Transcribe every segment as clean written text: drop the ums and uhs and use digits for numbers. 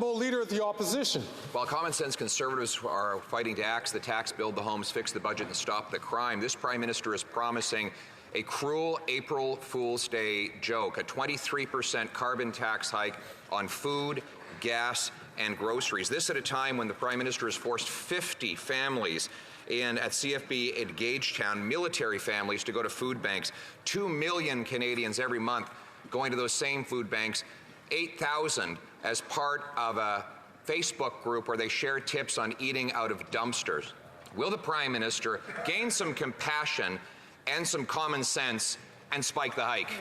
Leader of the Opposition. While common sense Conservatives are fighting to axe the tax, build the homes, fix the budget, and stop the crime, this Prime Minister is promising a cruel April Fool's Day joke, a 23% carbon tax hike on food, gas, and groceries. This at a time when the Prime Minister has forced 50 families at CFB in Gagetown, military families, to go to food banks. 2 million Canadians every month going to those same food banks. 8,000 as part of a Facebook group where they share tips on eating out of dumpsters. Will the Prime Minister gain some compassion and some common sense and spike the hike?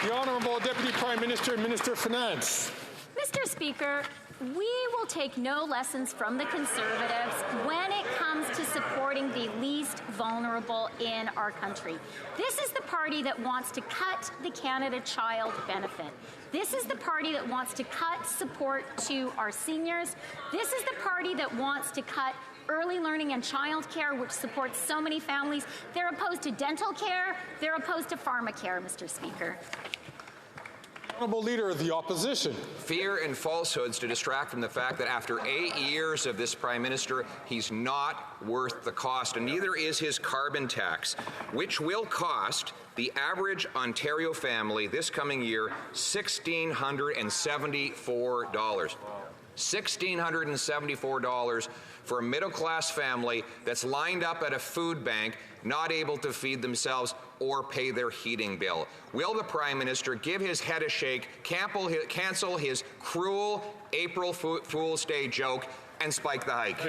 The Honourable Deputy Prime Minister and Minister of Finance. Mr. Speaker, we will take no lessons from the Conservatives when it comes to supporting the least vulnerable in our country. This is the party that wants to cut the Canada Child benefit. This is the party that wants to cut support to our seniors. This is the party that wants to cut early learning and childcare, which supports so many families. They're opposed to dental care. They're opposed to pharmacare, Mr. Speaker. Honourable Leader of the Opposition. Fear and falsehoods to distract from the fact that after 8 years of this Prime Minister, he's not worth the cost, and neither is his carbon tax, which will cost the average Ontario family this coming year $1,674. $1,674 for a middle-class family that's lined up at a food bank, not able to feed themselves or pay their heating bill. Will the Prime Minister give his head a shake, cancel his cruel April Fool's Day joke, and spike the hike?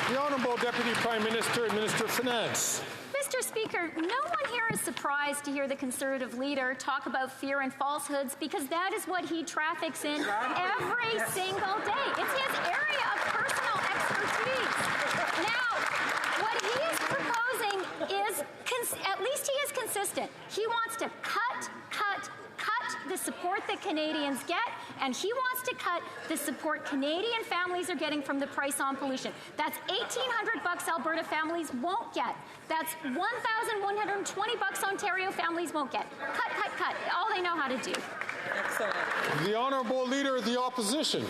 The Honourable Deputy Prime Minister and Minister of Finance. Mr. Speaker, no one here is surprised to hear the Conservative leader talk about fear and falsehoods, because that is what he traffics in every single day. It's his area of personal expertise. Now, what he is proposing is, at least he is consistent. He wants to cut the support that Canadians get, and he wants to cut the support Canadian families are getting from the price on pollution. That's $1,800 Alberta families won't get. That's $1,120 Ontario families won't get. Cut. All they know how to do. Excellent. The Honourable Leader of the Opposition.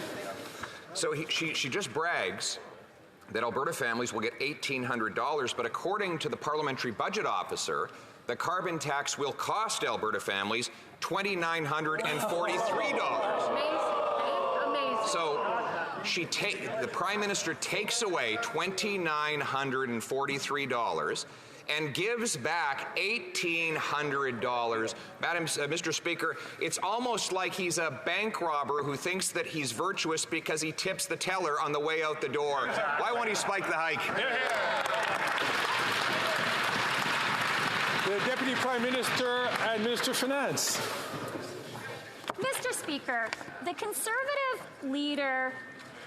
So she just brags that Alberta families will get $1,800, but according to the Parliamentary Budget Officer, the carbon tax will cost Alberta families $2,943. Amazing. So the Prime Minister takes away $2,943 and gives back $1,800. Mr. Speaker, it's almost like he's a bank robber who thinks that he's virtuous because he tips the teller on the way out the door. Why won't he spike the hike? The Deputy Prime Minister and Minister of Finance. Mr. Speaker, the Conservative leader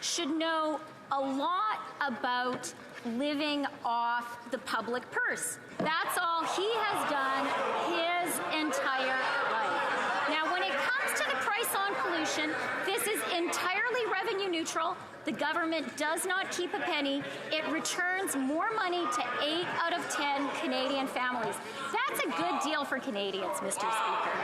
should know a lot about living off the public purse. That's all he has done his entire life. Now, when it comes to the price on pollution, this is entirely revenue neutral. The government does not keep a penny. It returns more money to 8 out of 10 Canadian families. That's a good deal for Canadians, Mr. Speaker.